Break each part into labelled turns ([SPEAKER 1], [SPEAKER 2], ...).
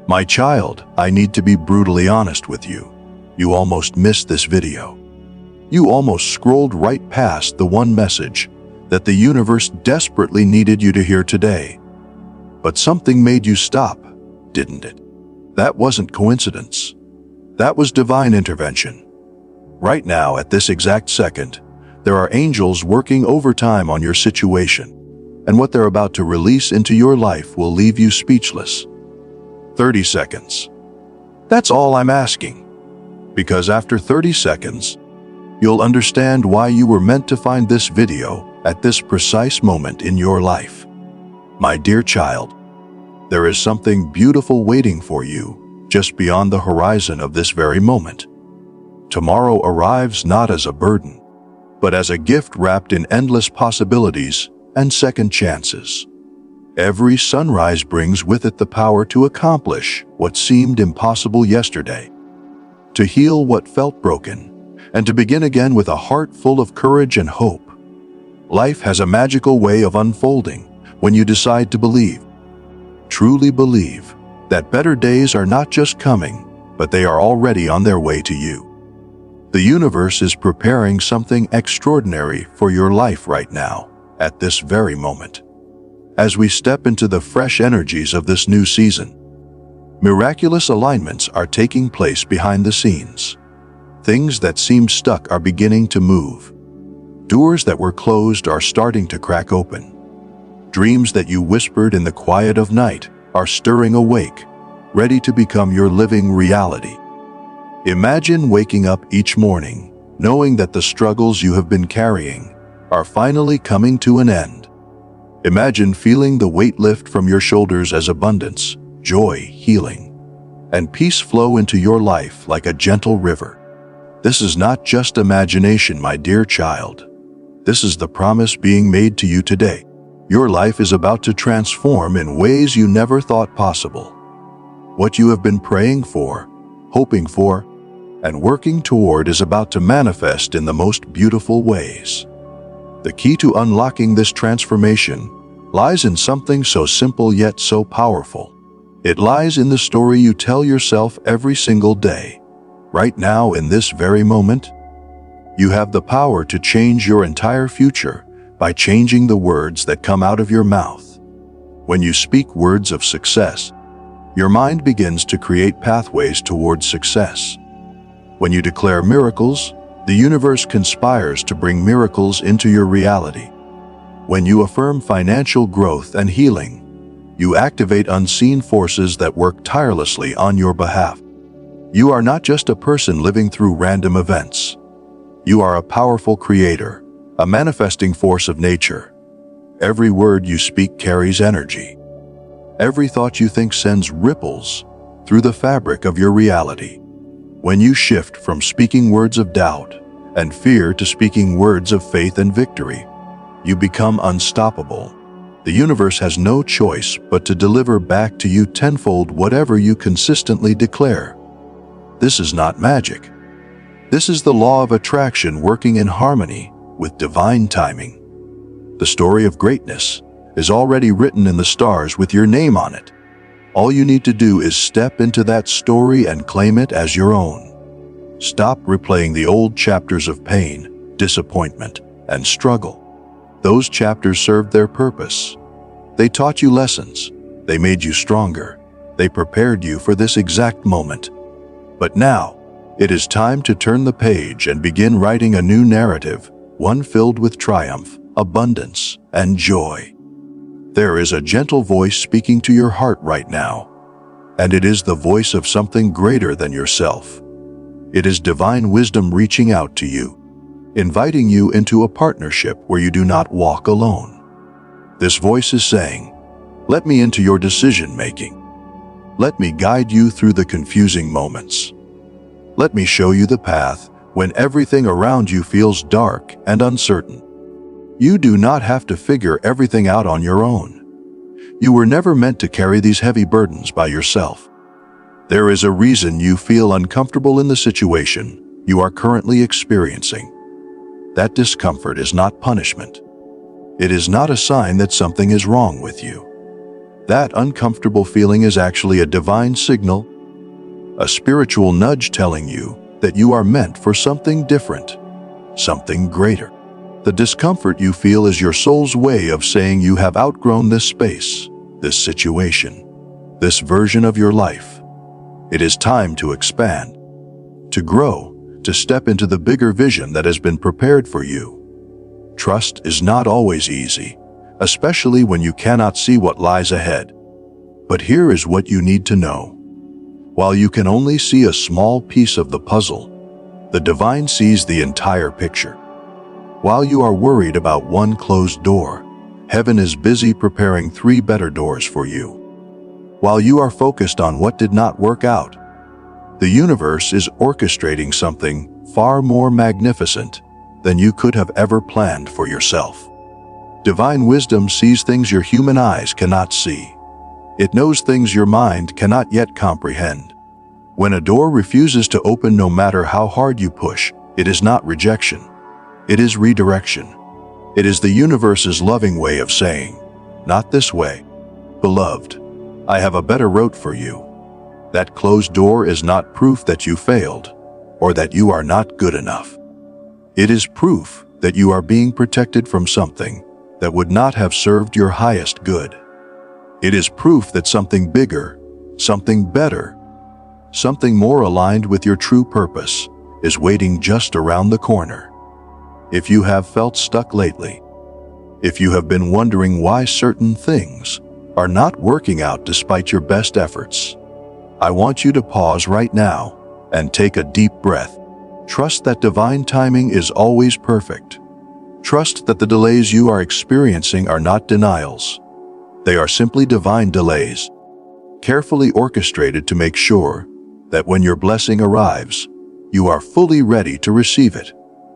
[SPEAKER 1] My child, I need to be brutally honest with you. You almost missed this video. You almost scrolled right past the one message that the universe desperately needed you to hear today. But something made you stop, didn't it? That wasn't coincidence. That was divine intervention. Right now, at this exact second, there are angels working overtime on your situation, and what they're about to release into your life will leave you speechless. 30 seconds. That's all I'm asking. Because after 30 seconds, you'll understand why you were meant to find this video at this precise moment in your life. My dear child, there is something beautiful waiting for you just beyond the horizon of this very moment. Tomorrow arrives not as a burden, but as a gift wrapped in endless possibilities and second chances. Every sunrise brings with it the power to accomplish what seemed impossible yesterday, to heal what felt broken, and to begin again with a heart full of courage and hope. Life has a magical way of unfolding when you decide to believe, truly believe, that better days are not just coming, but they are already on their way to you. The universe is preparing something extraordinary for your life right now, at this very moment. As we step into the fresh energies of this new season, miraculous alignments are taking place behind the scenes. Things that seemed stuck are beginning to move. Doors that were closed are starting to crack open. Dreams that you whispered in the quiet of night are stirring awake, ready to become your living reality. Imagine waking up each morning, knowing that the struggles you have been carrying are finally coming to an end. Imagine feeling the weight lift from your shoulders as abundance, joy, healing, and peace flow into your life like a gentle river. This is not just imagination, my dear child. This is the promise being made to you today. Your life is about to transform in ways you never thought possible. What you have been praying for, hoping for, and working toward is about to manifest in the most beautiful ways. The key to unlocking this transformation lies in something so simple yet so powerful. It lies in the story you tell yourself every single day. Right now, in this very moment, you have the power to change your entire future by changing the words that come out of your mouth. When you speak words of success, your mind begins to create pathways towards success. When you declare miracles, the universe conspires to bring miracles into your reality. When you affirm financial growth and healing, you activate unseen forces that work tirelessly on your behalf. You are not just a person living through random events. You are a powerful creator, a manifesting force of nature. Every word you speak carries energy. Every thought you think sends ripples through the fabric of your reality. When you shift from speaking words of doubt and fear to speaking words of faith and victory, you become unstoppable. The universe has no choice but to deliver back to you tenfold whatever you consistently declare. This is not magic. This is the law of attraction working in harmony with divine timing. The story of greatness is already written in the stars with your name on it. All you need to do is step into that story and claim it as your own. Stop replaying the old chapters of pain, disappointment, and struggle. Those chapters served their purpose. They taught you lessons. They made you stronger. They prepared you for this exact moment. But now, it is time to turn the page and begin writing a new narrative, one filled with triumph, abundance, and joy. There is a gentle voice speaking to your heart right now, and it is the voice of something greater than yourself. It is divine wisdom reaching out to you, inviting you into a partnership where you do not walk alone. This voice is saying, "Let me into your decision-making. Let me guide you through the confusing moments. Let me show you the path when everything around you feels dark and uncertain." You do not have to figure everything out on your own. You were never meant to carry these heavy burdens by yourself. There is a reason you feel uncomfortable in the situation you are currently experiencing. That discomfort is not punishment. It is not a sign that something is wrong with you. That uncomfortable feeling is actually a divine signal, a spiritual nudge telling you that you are meant for something different, something greater. The discomfort you feel is your soul's way of saying you have outgrown this space, this situation, this version of your life. It is time to expand, to grow, to step into the bigger vision that has been prepared for you. Trust is not always easy, especially when you cannot see what lies ahead. But here is what you need to know. While you can only see a small piece of the puzzle, the divine sees the entire picture. While you are worried about one closed door, heaven is busy preparing 3 better doors for you. While you are focused on what did not work out, the universe is orchestrating something far more magnificent than you could have ever planned for yourself. Divine wisdom sees things your human eyes cannot see. It knows things your mind cannot yet comprehend. When a door refuses to open no matter how hard you push, it is not rejection. It is redirection. It is the universe's loving way of saying, "Not this way. Beloved, I have a better route for you." That closed door is not proof that you failed or that you are not good enough. It is proof that you are being protected from something that would not have served your highest good. It is proof that something bigger, something better, something more aligned with your true purpose is waiting just around the corner. If you have felt stuck lately, if you have been wondering why certain things are not working out despite your best efforts, I want you to pause right now and take a deep breath. Trust that divine timing is always perfect. Trust that the delays you are experiencing are not denials. They are simply divine delays, carefully orchestrated to make sure that when your blessing arrives, you are fully ready to receive it,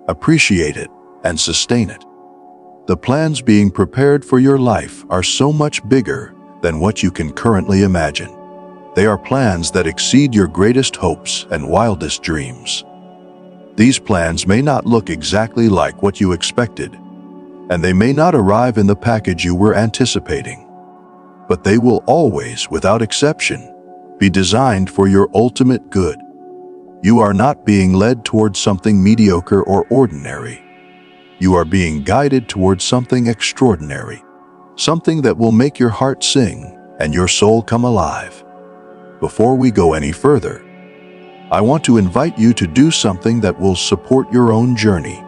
[SPEAKER 1] appreciate it, and sustain it. The plans being prepared for your life are so much bigger than what you can currently imagine. They are plans that exceed your greatest hopes and wildest dreams. These plans may not look exactly like what you expected, and they may not arrive in the package you were anticipating. But they will always, without exception, be designed for your ultimate good. You are not being led towards something mediocre or ordinary. You are being guided towards something extraordinary, something that will make your heart sing and your soul come alive. Before we go any further, I want to invite you to do something that will support your own journey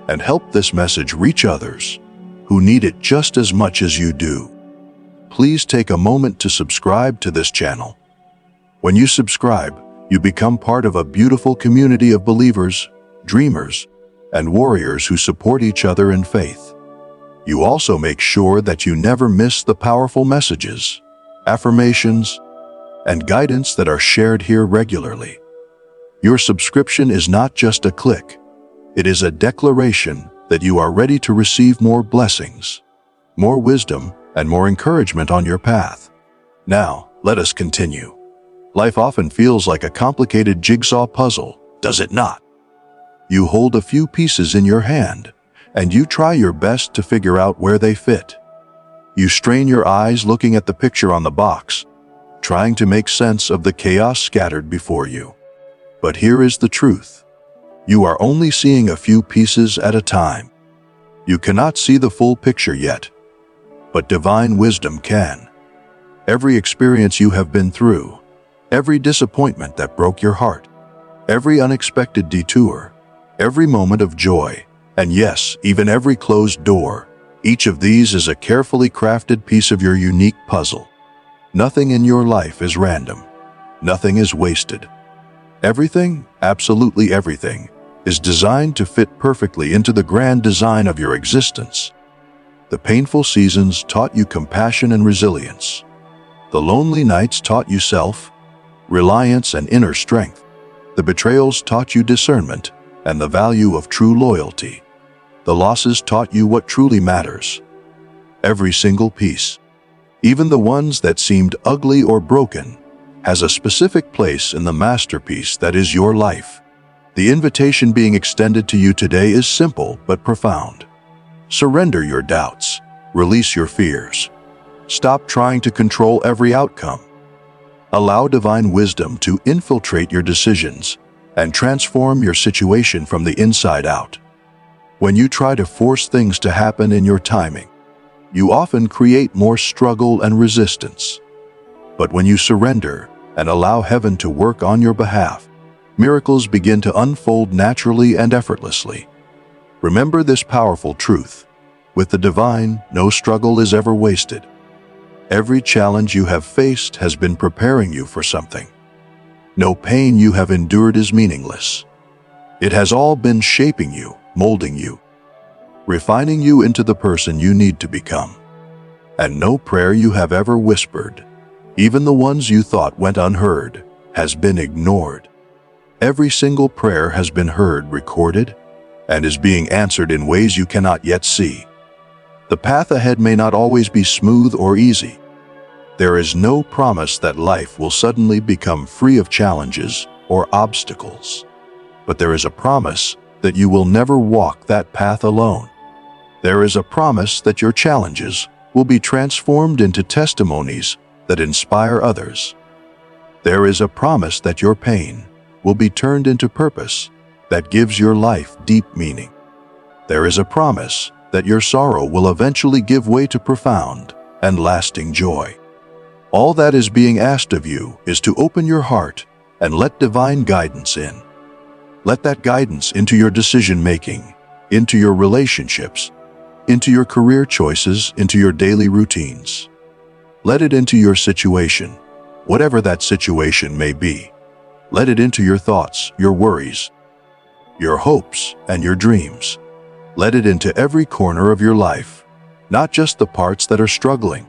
[SPEAKER 1] and help this message reach others who need it just as much as you do. Please take a moment to subscribe to this channel. When you subscribe, you become part of a beautiful community of believers, dreamers, and warriors who support each other in faith. You also make sure that you never miss the powerful messages, affirmations, and guidance that are shared here regularly. Your subscription is not just a click. It is a declaration that you are ready to receive more blessings, more wisdom, and more encouragement on your path. Now, let us continue. Life often feels like a complicated jigsaw puzzle, does it not? You hold a few pieces in your hand, and you try your best to figure out where they fit. You strain your eyes looking at the picture on the box, trying to make sense of the chaos scattered before you. But here is the truth. You are only seeing a few pieces at a time. You cannot see the full picture yet, but divine wisdom can. Every experience you have been through, every disappointment that broke your heart, every unexpected detour, every moment of joy, and yes, even every closed door, each of these is a carefully crafted piece of your unique puzzle. Nothing in your life is random. Nothing is wasted. Everything, absolutely everything, is designed to fit perfectly into the grand design of your existence. The painful seasons taught you compassion and resilience. The lonely nights taught you self-reliance and inner strength. The betrayals taught you discernment and the value of true loyalty. The losses taught you what truly matters. Every single piece, even the ones that seemed ugly or broken, has a specific place in the masterpiece that is your life. The invitation being extended to you today is simple but profound. Surrender your doubts, release your fears, Stop trying to control every outcome. Allow divine wisdom to infiltrate your decisions and transform your situation from the inside out. When you try to force things to happen in your timing, you often create more struggle and resistance. But when you surrender and allow heaven to work on your behalf, miracles begin to unfold naturally and effortlessly. Remember this powerful truth: with the divine, no struggle is ever wasted. Every challenge you have faced has been preparing you for something. No pain you have endured is meaningless. It has all been shaping you, molding you, refining you into the person you need to become. And no prayer you have ever whispered, even the ones you thought went unheard, has been ignored. Every single prayer has been heard, recorded, and is being answered in ways you cannot yet see. The path ahead may not always be smooth or easy. There is no promise that life will suddenly become free of challenges or obstacles. But there is a promise that you will never walk that path alone. There is a promise that your challenges will be transformed into testimonies that inspire others. There is a promise that your pain will be turned into purpose that gives your life deep meaning. There is a promise that your sorrow will eventually give way to profound and lasting joy. All that is being asked of you is to open your heart and let divine guidance in. Let that guidance into your decision-making, into your relationships, into your career choices, into your daily routines. Let it into your situation, whatever that situation may be. Let it into your thoughts, your worries, your hopes, and your dreams. Let it into every corner of your life, not just the parts that are struggling,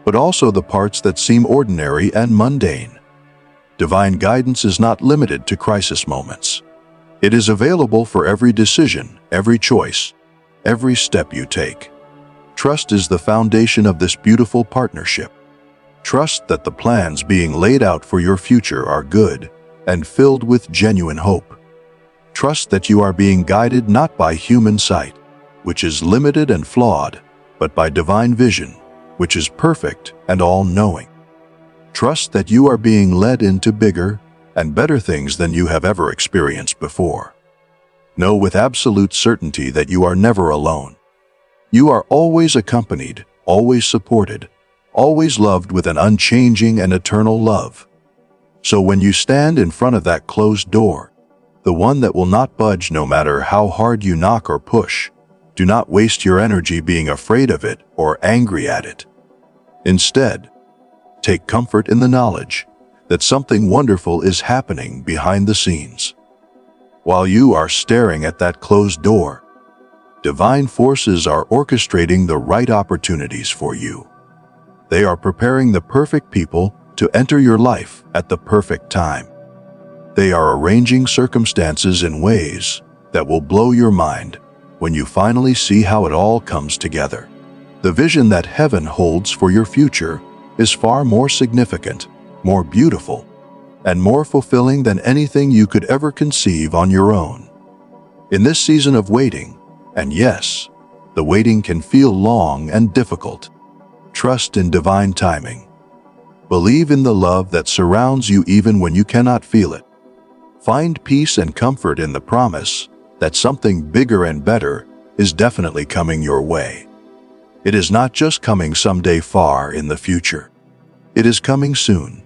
[SPEAKER 1] but also the parts that seem ordinary and mundane. Divine guidance is not limited to crisis moments. It is available for every decision, every choice, every step you take. Trust is the foundation of this beautiful partnership. Trust that the plans being laid out for your future are good and filled with genuine hope. Trust that you are being guided not by human sight, which is limited and flawed, but by divine vision, which is perfect and all-knowing. Trust that you are being led into bigger and better things than you have ever experienced before. Know with absolute certainty that you are never alone. You are always accompanied, always supported, always loved with an unchanging and eternal love. So when you stand in front of that closed door, the one that will not budge no matter how hard you knock or push, do not waste your energy being afraid of it or angry at it. Instead, take comfort in the knowledge that something wonderful is happening behind the scenes. While you are staring at that closed door, divine forces are orchestrating the right opportunities for you. They are preparing the perfect people to enter your life at the perfect time. They are arranging circumstances in ways that will blow your mind when you finally see how it all comes together. The vision that heaven holds for your future is far more significant, more beautiful, and more fulfilling than anything you could ever conceive on your own. In this season of waiting, and yes, the waiting can feel long and difficult, trust in divine timing. Believe in the love that surrounds you even when you cannot feel it. Find peace and comfort in the promise that something bigger and better is definitely coming your way. It is not just coming someday far in the future. It is coming soon.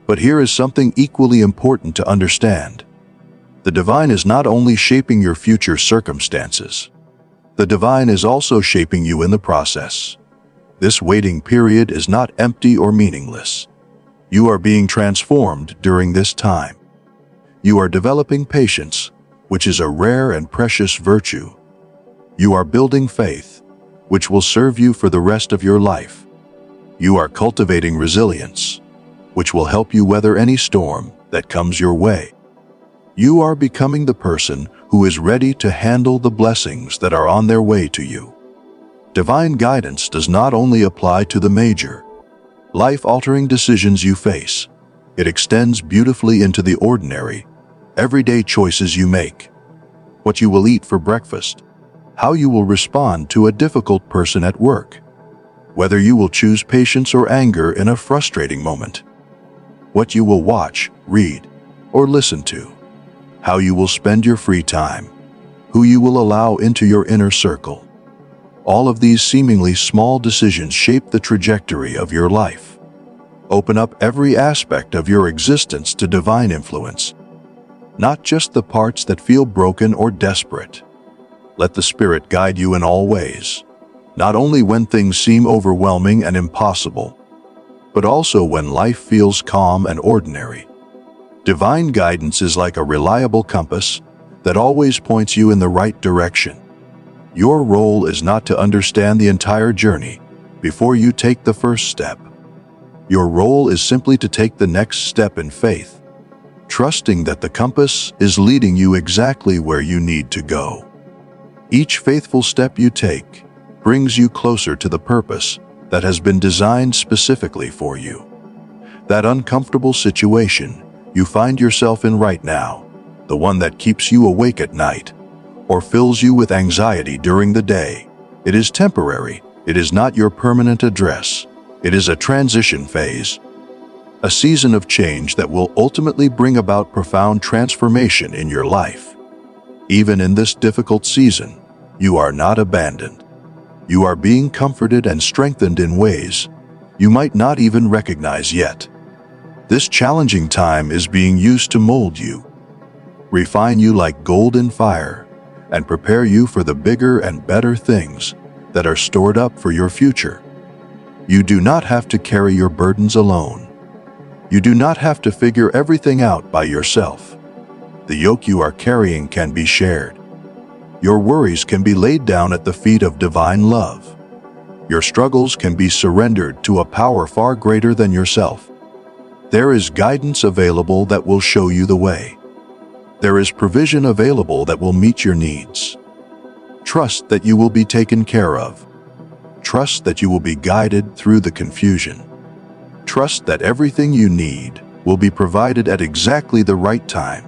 [SPEAKER 1] But here is something equally important to understand. The divine is not only shaping your future circumstances. The divine is also shaping you in the process. This waiting period is not empty or meaningless. You are being transformed during this time. You are developing patience, which is a rare and precious virtue. You are building faith, which will serve you for the rest of your life. You are cultivating resilience, which will help you weather any storm that comes your way. You are becoming the person who is ready to handle the blessings that are on their way to you. Divine guidance does not only apply to the major, life-altering decisions you face. It extends beautifully into the ordinary, everyday choices you make. What you will eat for breakfast, how you will respond to a difficult person at work, whether you will choose patience or anger in a frustrating moment, what you will watch, read, or listen to, how you will spend your free time, who you will allow into your inner circle. All of these seemingly small decisions shape the trajectory of your life. Open up every aspect of your existence to divine influence, not just the parts that feel broken or desperate. Let the Spirit guide you in all ways, not only when things seem overwhelming and impossible, but also when life feels calm and ordinary. Divine guidance is like a reliable compass that always points you in the right direction. Your role is not to understand the entire journey before you take the first step. Your role is simply to take the next step in faith, trusting that the compass is leading you exactly where you need to go. Each faithful step you take brings you closer to the purpose that has been designed specifically for you. That uncomfortable situation you find yourself in right now, the one that keeps you awake at night or fills you with anxiety during the day, it is temporary. It is not your permanent address. It is a transition phase, a season of change that will ultimately bring about profound transformation in your life. Even in this difficult season, you are not abandoned. You are being comforted and strengthened in ways you might not even recognize yet. This challenging time is being used to mold you, refine you like gold in fire, and prepare you for the bigger and better things that are stored up for your future. You do not have to carry your burdens alone. You do not have to figure everything out by yourself. The yoke you are carrying can be shared. Your worries can be laid down at the feet of divine love. Your struggles can be surrendered to a power far greater than yourself. There is guidance available that will show you the way. There is provision available that will meet your needs. Trust that you will be taken care of. Trust that you will be guided through the confusion. Trust that everything you need will be provided at exactly the right time.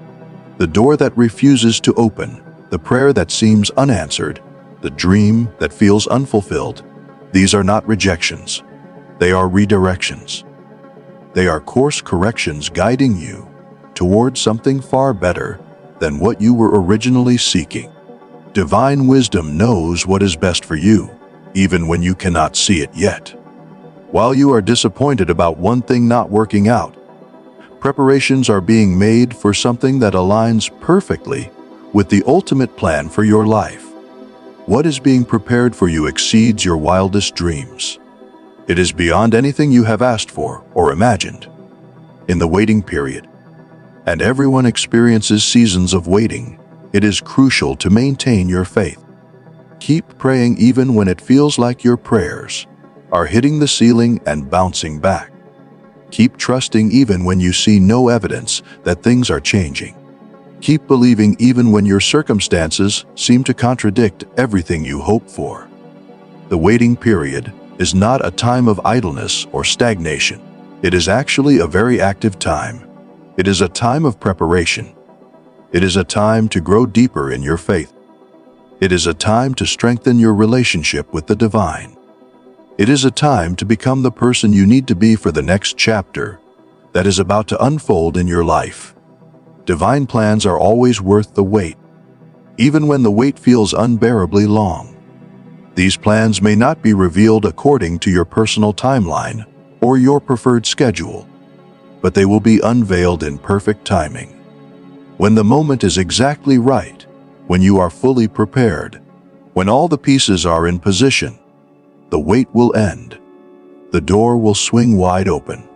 [SPEAKER 1] The door that refuses to open, the prayer that seems unanswered, the dream that feels unfulfilled, these are not rejections. They are redirections. They are course corrections guiding you towards something far better than what you were originally seeking. Divine wisdom knows what is best for you, even when you cannot see it yet. While you are disappointed about one thing not working out, preparations are being made for something that aligns perfectly with the ultimate plan for your life. What is being prepared for you exceeds your wildest dreams. It is beyond anything you have asked for or imagined. In the waiting period, and everyone experiences seasons of waiting, it is crucial to maintain your faith. Keep praying even when it feels like your prayers are hitting the ceiling and bouncing back. Keep trusting even when you see no evidence that things are changing. Keep believing even when your circumstances seem to contradict everything you hope for. The waiting period is not a time of idleness or stagnation. It is actually a very active time. It is a time of preparation. It is a time to grow deeper in your faith. It is a time to strengthen your relationship with the divine. It is a time to become the person you need to be for the next chapter that is about to unfold in your life. Divine plans are always worth the wait, even when the wait feels unbearably long. These plans may not be revealed according to your personal timeline or your preferred schedule, but they will be unveiled in perfect timing. When the moment is exactly right, when you are fully prepared, when all the pieces are in position, the wait will end. The door will swing wide open.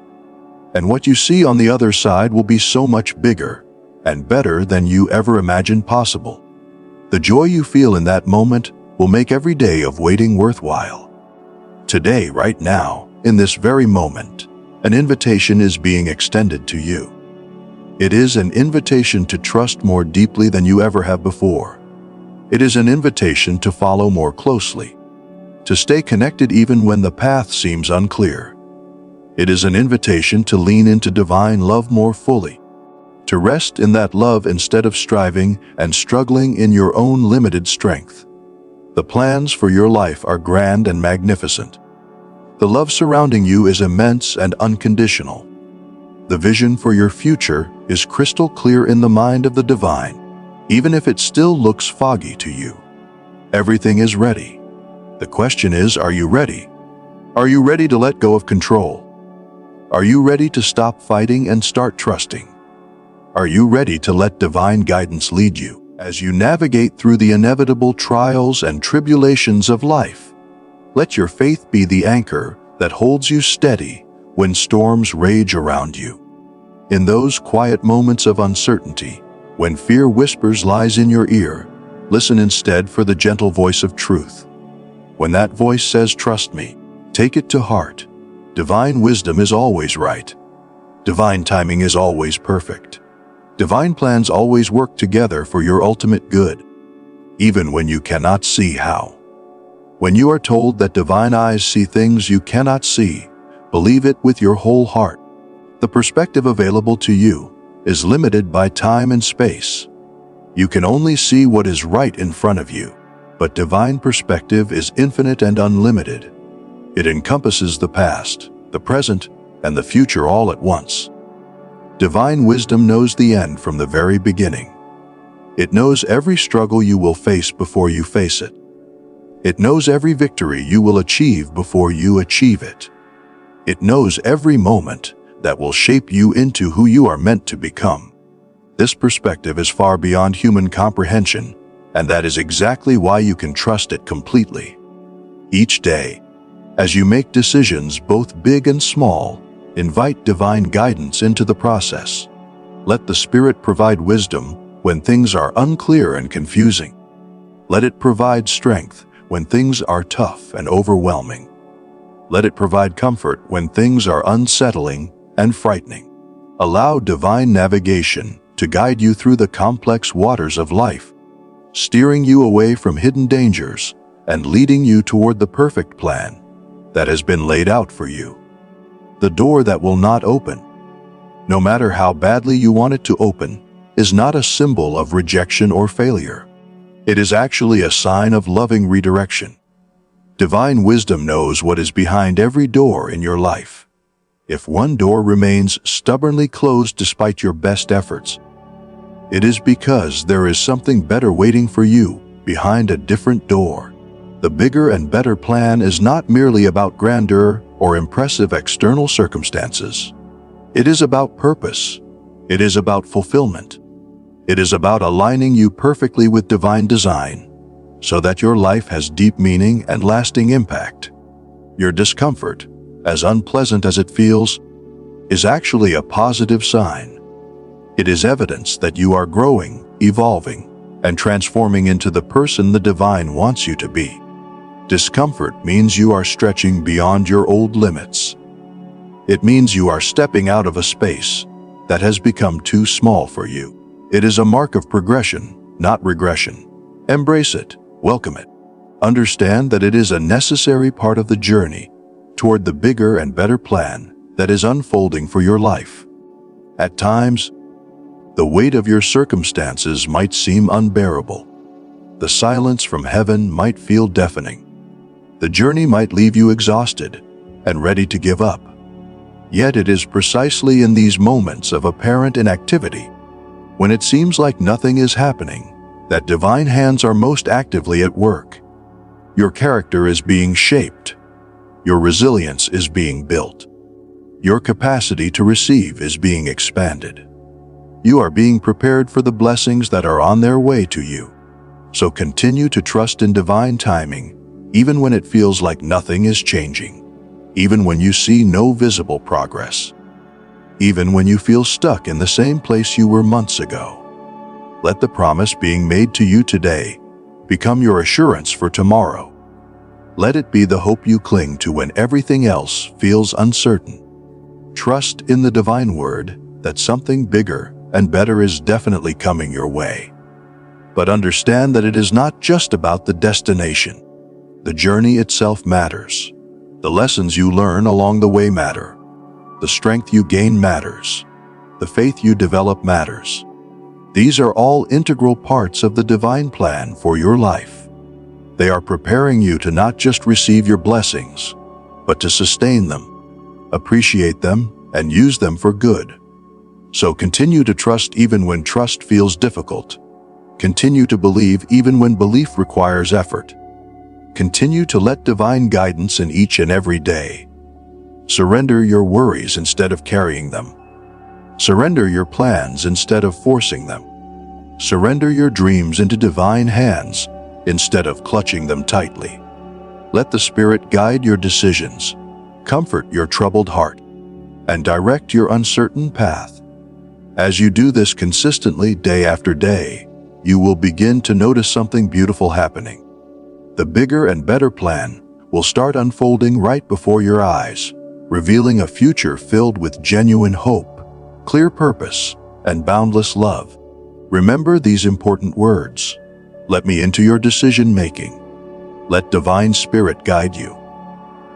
[SPEAKER 1] And what you see on the other side will be so much bigger and better than you ever imagined possible. The joy you feel in that moment will make every day of waiting worthwhile. Today, right now, in this very moment, an invitation is being extended to you. It is an invitation to trust more deeply than you ever have before. It is an invitation to follow more closely, to stay connected even when the path seems unclear. It is an invitation to lean into divine love more fully, to rest in that love instead of striving and struggling in your own limited strength. The plans for your life are grand and magnificent. The love surrounding you is immense and unconditional. The vision for your future is crystal clear in the mind of the divine, even if it still looks foggy to you. Everything is ready. The question is, are you ready? Are you ready to let go of control? Are you ready to stop fighting and start trusting? Are you ready to let divine guidance lead you as you navigate through the inevitable trials and tribulations of life? Let your faith be the anchor that holds you steady when storms rage around you. In those quiet moments of uncertainty, when fear whispers lies in your ear, listen instead for the gentle voice of truth. When that voice says, "Trust me," take it to heart. Divine wisdom is always right. Divine timing is always perfect. Divine plans always work together for your ultimate good, even when you cannot see how. When you are told that divine eyes see things you cannot see, believe it with your whole heart. The perspective available to you is limited by time and space. You can only see what is right in front of you, but divine perspective is infinite and unlimited. It encompasses the past, the present, and the future all at once. Divine wisdom knows the end from the very beginning. It knows every struggle you will face before you face it. It knows every victory you will achieve before you achieve it. It knows every moment that will shape you into who you are meant to become. This perspective is far beyond human comprehension, and that is exactly why you can trust it completely. Each day, as you make decisions both big and small, invite divine guidance into the process. Let the Spirit provide wisdom when things are unclear and confusing. Let it provide strength when things are tough and overwhelming. Let it provide comfort when things are unsettling and frightening. Allow divine navigation to guide you through the complex waters of life, steering you away from hidden dangers and leading you toward the perfect plan that has been laid out for you. The door that will not open, no matter how badly you want it to open, is not a symbol of rejection or failure. It is actually a sign of loving redirection. Divine wisdom knows what is behind every door in your life. If one door remains stubbornly closed despite your best efforts, it is because there is something better waiting for you behind a different door. The bigger and better plan is not merely about grandeur or impressive external circumstances. It is about purpose. It is about fulfillment. It is about aligning you perfectly with divine design so that your life has deep meaning and lasting impact. Your discomfort, as unpleasant as it feels, is actually a positive sign. It is evidence that you are growing, evolving, and transforming into the person the divine wants you to be. Discomfort means you are stretching beyond your old limits. It means you are stepping out of a space that has become too small for you. It is a mark of progression, not regression. Embrace it, welcome it. Understand that it is a necessary part of the journey toward the bigger and better plan that is unfolding for your life. At times, the weight of your circumstances might seem unbearable. The silence from heaven might feel deafening. The journey might leave you exhausted and ready to give up. Yet it is precisely in these moments of apparent inactivity, when it seems like nothing is happening, that divine hands are most actively at work. Your character is being shaped. Your resilience is being built. Your capacity to receive is being expanded. You are being prepared for the blessings that are on their way to you. So continue to trust in divine timing, even when it feels like nothing is changing, even when you see no visible progress, even when you feel stuck in the same place you were months ago. Let the promise being made to you today become your assurance for tomorrow. Let it be the hope you cling to when everything else feels uncertain. Trust in the divine word that something bigger and better is definitely coming your way. But understand that it is not just about the destination. The journey itself matters. The lessons you learn along the way matter. The strength you gain matters. The faith you develop matters. These are all integral parts of the divine plan for your life. They are preparing you to not just receive your blessings, but to sustain them, appreciate them, and use them for good. So continue to trust even when trust feels difficult. Continue to believe even when belief requires effort. Continue to let divine guidance in each and every day. Surrender your worries instead of carrying them. Surrender your plans instead of forcing them. Surrender your dreams into divine hands instead of clutching them tightly. Let the Spirit guide your decisions, comfort your troubled heart, and direct your uncertain path. As you do this consistently day after day, you will begin to notice something beautiful happening. The bigger and better plan will start unfolding right before your eyes, revealing a future filled with genuine hope, clear purpose, and boundless love. Remember these important words. Let me into your decision-making. Let Divine Spirit guide you.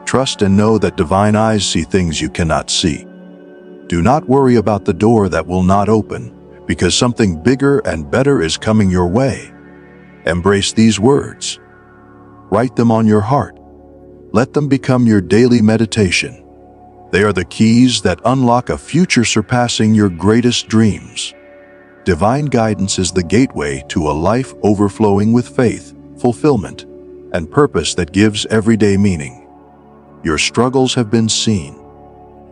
[SPEAKER 1] Trust and know that divine eyes see things you cannot see. Do not worry about the door that will not open, because something bigger and better is coming your way. Embrace these words. Write them on your heart. Let them become your daily meditation. They are the keys that unlock a future surpassing your greatest dreams. Divine guidance is the gateway to a life overflowing with faith, fulfillment, and purpose that gives everyday meaning. Your struggles have been seen.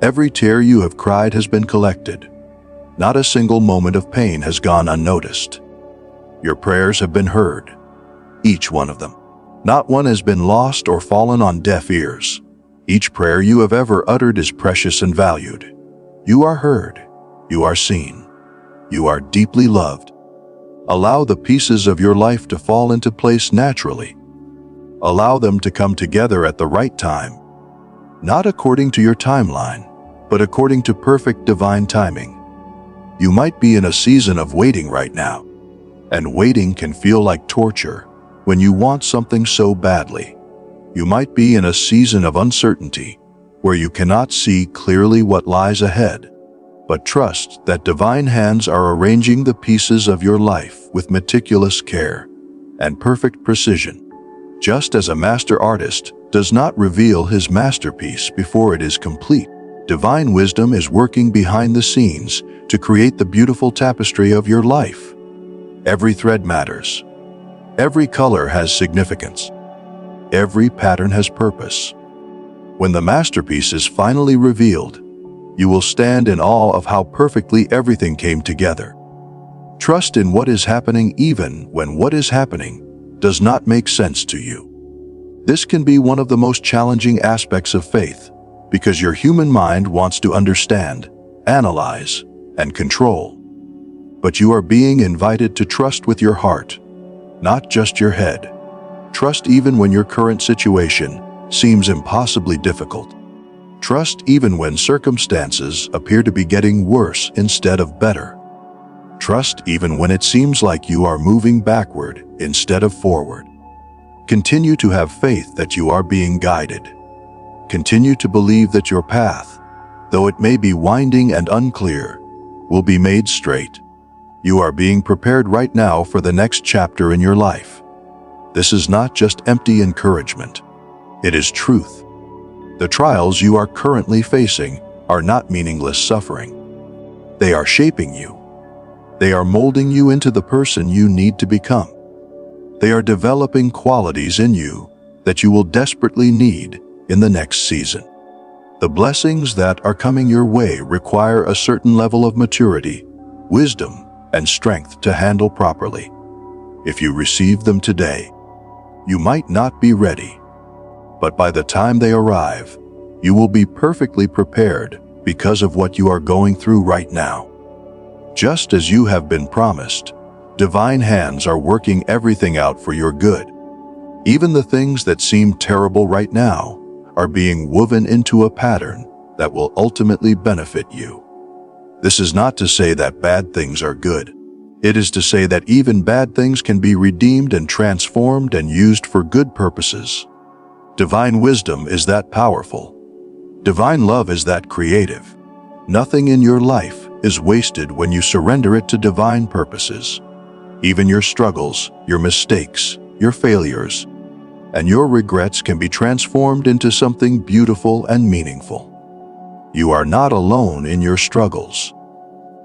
[SPEAKER 1] Every tear you have cried has been collected. Not a single moment of pain has gone unnoticed. Your prayers have been heard, each one of them. Not one has been lost or fallen on deaf ears. Each prayer you have ever uttered is precious and valued. You are heard. You are seen. You are deeply loved. Allow the pieces of your life to fall into place naturally. Allow them to come together at the right time. Not according to your timeline, but according to perfect divine timing. You might be in a season of waiting right now, and waiting can feel like torture when you want something so badly. You might be in a season of uncertainty where you cannot see clearly what lies ahead. But trust that divine hands are arranging the pieces of your life with meticulous care and perfect precision. Just as a master artist does not reveal his masterpiece before it is complete, divine wisdom is working behind the scenes to create the beautiful tapestry of your life. Every thread matters. Every color has significance. Every pattern has purpose. When the masterpiece is finally revealed, you will stand in awe of how perfectly everything came together. Trust in what is happening even when what is happening does not make sense to you. This can be one of the most challenging aspects of faith, because your human mind wants to understand, analyze, and control. But you are being invited to trust with your heart, not just your head. Trust even when your current situation seems impossibly difficult. Trust even when circumstances appear to be getting worse instead of better. Trust even when it seems like you are moving backward instead of forward. Continue to have faith that you are being guided. Continue to believe that your path, though it may be winding and unclear, will be made straight. You are being prepared right now for the next chapter in your life. This is not just empty encouragement. It is truth. The trials you are currently facing are not meaningless suffering. They are shaping you. They are molding you into the person you need to become. They are developing qualities in you that you will desperately need in the next season. The blessings that are coming your way require a certain level of maturity, wisdom, and strength to handle properly. If you receive them today, you might not be ready. But by the time they arrive, you will be perfectly prepared because of what you are going through right now. Just as you have been promised, divine hands are working everything out for your good. Even the things that seem terrible right now are being woven into a pattern that will ultimately benefit you. This is not to say that bad things are good. It is to say that even bad things can be redeemed and transformed and used for good purposes. Divine wisdom is that powerful. Divine love is that creative. Nothing in your life is wasted when you surrender it to divine purposes. Even your struggles, your mistakes, your failures, and your regrets can be transformed into something beautiful and meaningful. You are not alone in your struggles.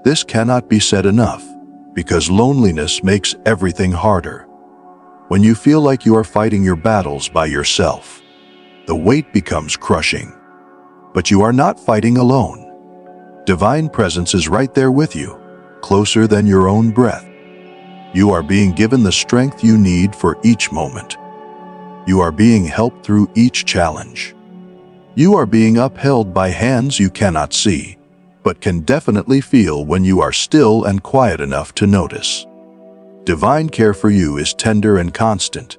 [SPEAKER 1] This cannot be said enough, because loneliness makes everything harder. When you feel like you are fighting your battles by yourself, the weight becomes crushing. But you are not fighting alone. Divine presence is right there with you, closer than your own breath. You are being given the strength you need for each moment. You are being helped through each challenge. You are being upheld by hands you cannot see, but can definitely feel when you are still and quiet enough to notice. Divine care for you is tender and constant.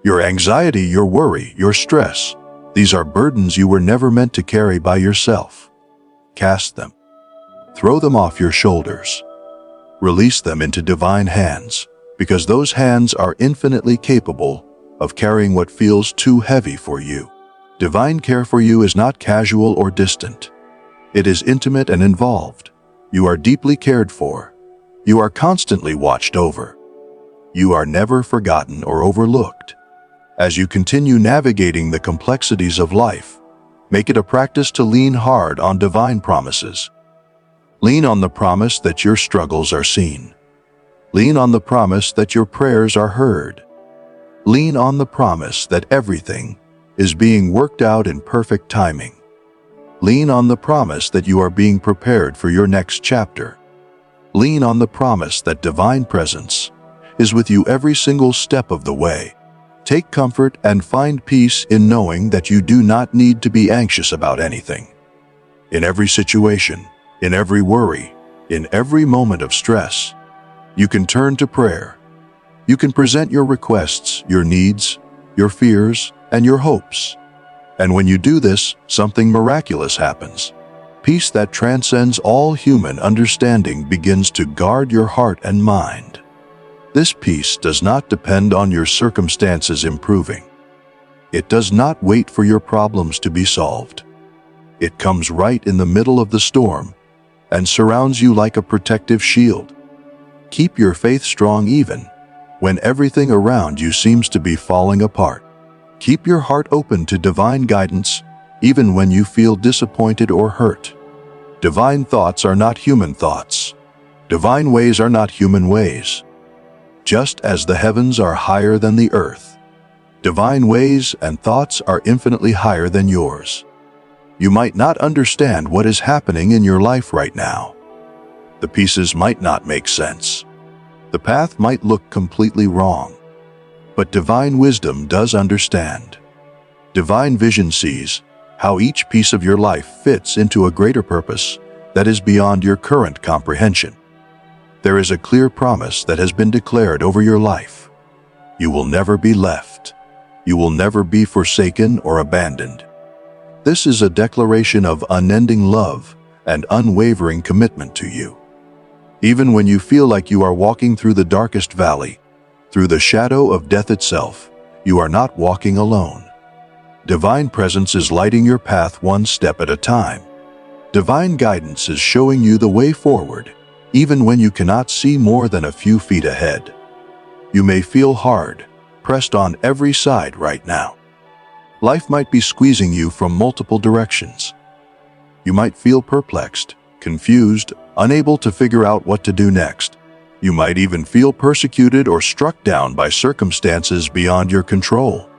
[SPEAKER 1] Your anxiety, your worry, your stress, these are burdens you were never meant to carry by yourself. Cast them. Throw them off your shoulders. Release them into divine hands, because those hands are infinitely capable of carrying what feels too heavy for you. Divine care for you is not casual or distant. It is intimate and involved. You are deeply cared for. You are constantly watched over. You are never forgotten or overlooked. As you continue navigating the complexities of life, make it a practice to lean hard on divine promises. Lean on the promise that your struggles are seen. Lean on the promise that your prayers are heard. Lean on the promise that everything is being worked out in perfect timing. Lean on the promise that you are being prepared for your next chapter. Lean on the promise that divine presence is with you every single step of the way. Take comfort and find peace in knowing that you do not need to be anxious about anything. In every situation, in every worry, in every moment of stress, you can turn to prayer. You can present your requests, your needs, your fears, and your hopes. And when you do this, something miraculous happens. Peace that transcends all human understanding begins to guard your heart and mind. This peace does not depend on your circumstances improving. It does not wait for your problems to be solved. It comes right in the middle of the storm and surrounds you like a protective shield. Keep your faith strong even when everything around you seems to be falling apart. Keep your heart open to divine guidance, even when you feel disappointed or hurt. Divine thoughts are not human thoughts. Divine ways are not human ways. Just as the heavens are higher than the earth, divine ways and thoughts are infinitely higher than yours. You might not understand what is happening in your life right now. The pieces might not make sense. The path might look completely wrong. But divine wisdom does understand. Divine vision sees how each piece of your life fits into a greater purpose that is beyond your current comprehension. There is a clear promise that has been declared over your life. You will never be left. You will never be forsaken or abandoned. This is a declaration of unending love and unwavering commitment to you. Even when you feel like you are walking through the darkest valley, through the shadow of death itself, you are not walking alone. Divine presence is lighting your path one step at a time. Divine guidance is showing you the way forward, even when you cannot see more than a few feet ahead. You may feel hard, pressed on every side right now. Life might be squeezing you from multiple directions. You might feel perplexed, confused, unable to figure out what to do next. You might even feel persecuted or struck down by circumstances beyond your control.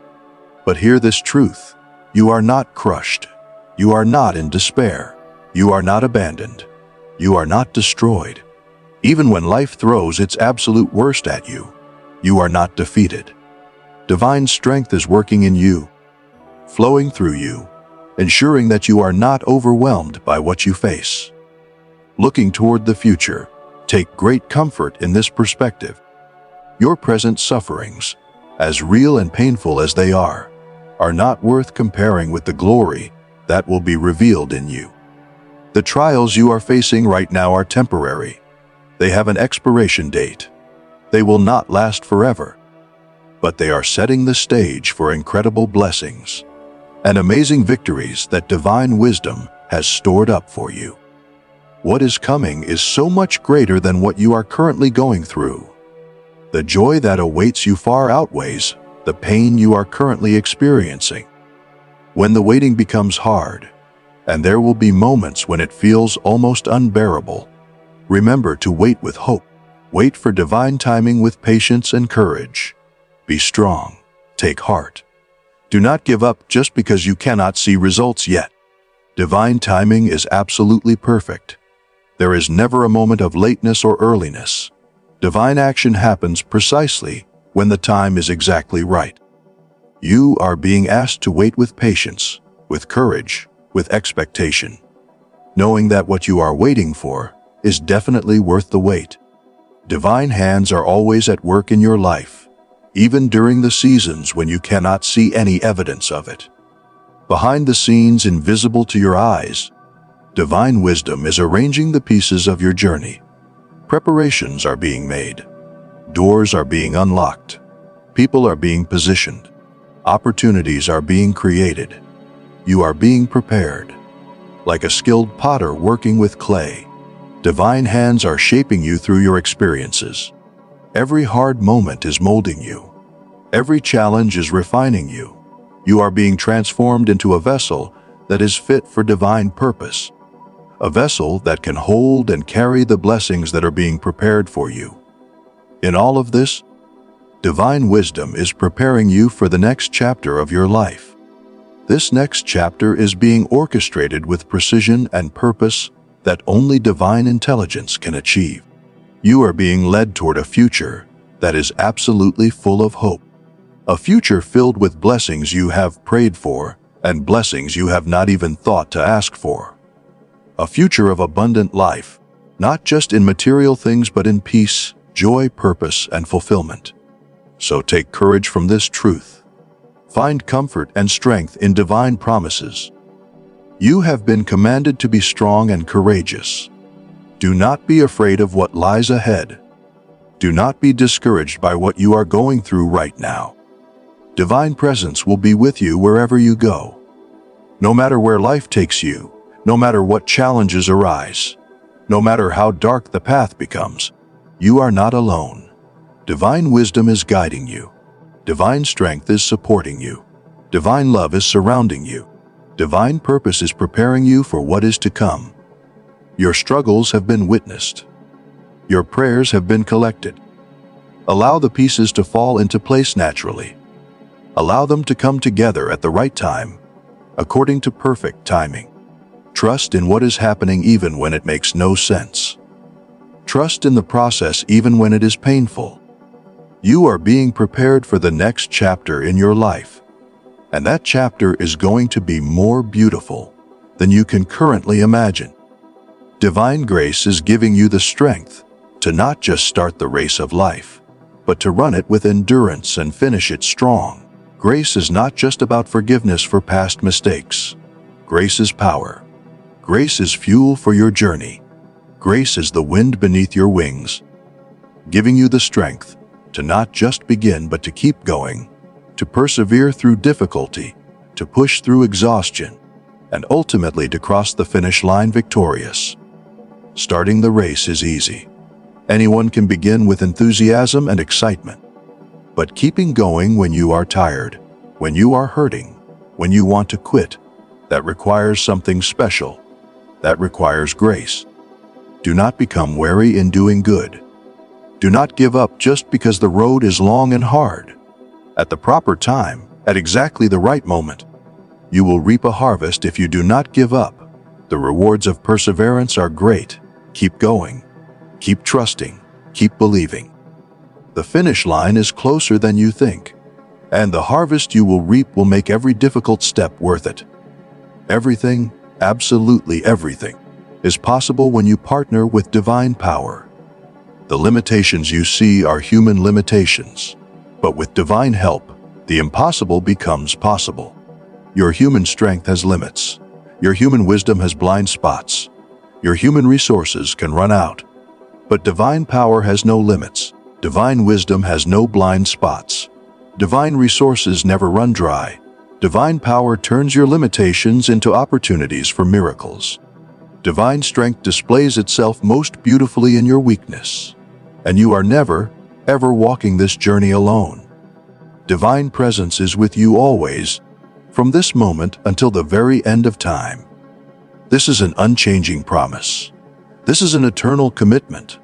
[SPEAKER 1] But hear this truth: you are not crushed. You are not in despair. You are not abandoned. You are not destroyed. Even when life throws its absolute worst at you, you are not defeated. Divine strength is working in you, flowing through you, ensuring that you are not overwhelmed by what you face. Looking toward the future, take great comfort in this perspective. Your present sufferings, as real and painful as they are not worth comparing with the glory that will be revealed in you. The trials you are facing right now are temporary. They have an expiration date. They will not last forever. But they are setting the stage for incredible blessings and amazing victories that divine wisdom has stored up for you. What is coming is so much greater than what you are currently going through. The joy that awaits you far outweighs the pain you are currently experiencing. When the waiting becomes hard, and there will be moments when it feels almost unbearable, remember to wait with hope. Wait for divine timing with patience and courage. Be strong. Take heart. Do not give up just because you cannot see results yet. Divine timing is absolutely perfect. There is never a moment of lateness or earliness. Divine action happens precisely when the time is exactly right. You are being asked to wait with patience, with courage, with expectation, knowing that what you are waiting for is definitely worth the wait. Divine hands are always at work in your life, even during the seasons when you cannot see any evidence of it. Behind the scenes, invisible to your eyes, divine wisdom is arranging the pieces of your journey. Preparations are being made. Doors are being unlocked. People are being positioned. Opportunities are being created. You are being prepared. Like a skilled potter working with clay, divine hands are shaping you through your experiences. Every hard moment is molding you. Every challenge is refining you. You are being transformed into a vessel that is fit for divine purpose. A vessel that can hold and carry the blessings that are being prepared for you. In all of this, divine wisdom is preparing you for the next chapter of your life. This next chapter is being orchestrated with precision and purpose that only divine intelligence can achieve. You are being led toward a future that is absolutely full of hope. A future filled with blessings you have prayed for and blessings you have not even thought to ask for. A future of abundant life, not just in material things but in peace, joy, purpose, and fulfillment. So take courage from this truth. Find comfort and strength in divine promises. You have been commanded to be strong and courageous. Do not be afraid of what lies ahead. Do not be discouraged by what you are going through right now. Divine presence will be with you wherever you go. No matter where life takes you, no matter what challenges arise, no matter how dark the path becomes, you are not alone. Divine wisdom is guiding you. Divine strength is supporting you. Divine love is surrounding you. Divine purpose is preparing you for what is to come. Your struggles have been witnessed. Your prayers have been collected. Allow the pieces to fall into place naturally. Allow them to come together at the right time, according to perfect timing. Trust in what is happening even when it makes no sense. Trust in the process even when it is painful. You are being prepared for the next chapter in your life, and that chapter is going to be more beautiful than you can currently imagine. Divine grace is giving you the strength to not just start the race of life, but to run it with endurance and finish it strong. Grace is not just about forgiveness for past mistakes. Grace is power. Grace is fuel for your journey. Grace is the wind beneath your wings, giving you the strength to not just begin but to keep going, to persevere through difficulty, to push through exhaustion, and ultimately to cross the finish line victorious. Starting the race is easy. Anyone can begin with enthusiasm and excitement. But keeping going when you are tired, when you are hurting, when you want to quit, that requires something special. That requires grace. Do not become weary in doing good. Do not give up just because the road is long and hard. At the proper time, at exactly the right moment, you will reap a harvest if you do not give up. The rewards of perseverance are great. Keep going. Keep trusting. Keep believing. The finish line is closer than you think, and the harvest you will reap will make every difficult step worth it. Everything, absolutely everything, is possible when you partner with divine power. The limitations you see are human limitations, but with divine help, the impossible becomes possible. Your human strength has limits. Your human wisdom has blind spots. Your human resources can run out. But divine power has no limits. Divine wisdom has no blind spots. Divine resources never run dry. Divine power turns your limitations into opportunities for miracles. Divine strength displays itself most beautifully in your weakness. And you are never, ever walking this journey alone. Divine presence is with you always, from this moment until the very end of time. This is an unchanging promise. This is an eternal commitment.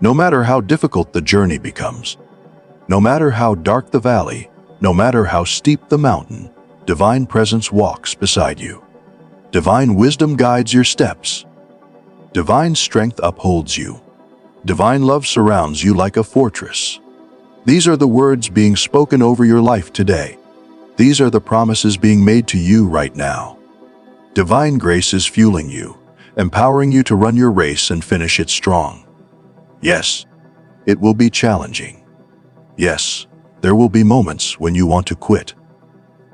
[SPEAKER 1] No matter how difficult the journey becomes, no matter how dark the valley, no matter how steep the mountain, divine presence walks beside you. Divine wisdom guides your steps. Divine strength upholds you. Divine love surrounds you like a fortress. These are the words being spoken over your life today. These are the promises being made to you right now. Divine grace is fueling you, empowering you to run your race and finish it strong. Yes, it will be challenging. Yes, there will be moments when you want to quit.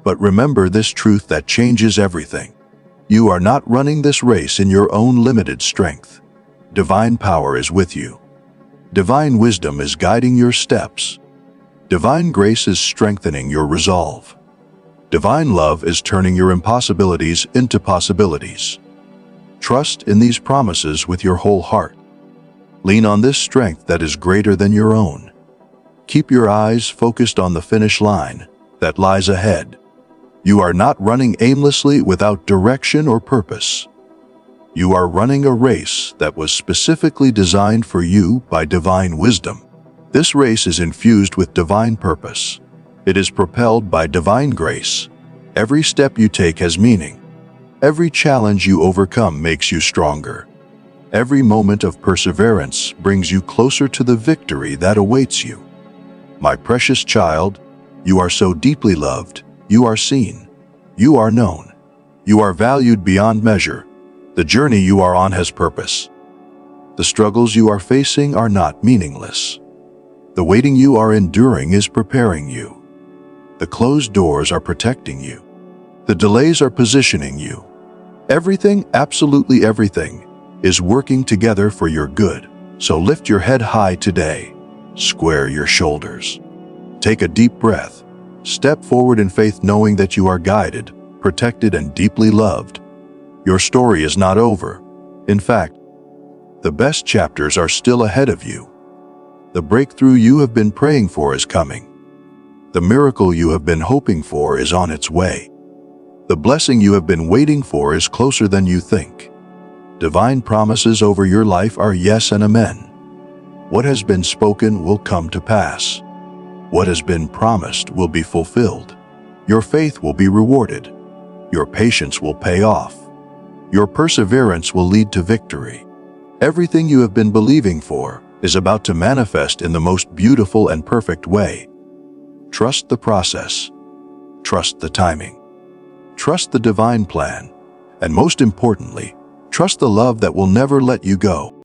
[SPEAKER 1] But remember this truth that changes everything. You are not running this race in your own limited strength. Divine power is with you. Divine wisdom is guiding your steps. Divine grace is strengthening your resolve. Divine love is turning your impossibilities into possibilities. Trust in these promises with your whole heart. Lean on this strength that is greater than your own. Keep your eyes focused on the finish line that lies ahead. You are not running aimlessly without direction or purpose. You are running a race that was specifically designed for you by divine wisdom. This race is infused with divine purpose. It is propelled by divine grace. Every step you take has meaning. Every challenge you overcome makes you stronger. Every moment of perseverance brings you closer to the victory that awaits you. My precious child, you are so deeply loved. You are seen. You are known. You are valued beyond measure. The journey you are on has purpose. The struggles you are facing are not meaningless. The waiting you are enduring is preparing you. The closed doors are protecting you. The delays are positioning you. Everything, absolutely everything, is working together for your good. So lift your head high today. Square your shoulders. Take a deep breath. Step forward in faith knowing that you are guided, protected, and deeply loved. Your story is not over. In fact, the best chapters are still ahead of you. The breakthrough you have been praying for is coming. The miracle you have been hoping for is on its way. The blessing you have been waiting for is closer than you think. Divine promises over your life are yes and amen. What has been spoken will come to pass. What has been promised will be fulfilled. Your faith will be rewarded. Your patience will pay off. Your perseverance will lead to victory. Everything you have been believing for is about to manifest in the most beautiful and perfect way. Trust the process. Trust the timing. Trust the divine plan. And most importantly, trust the love that will never let you go.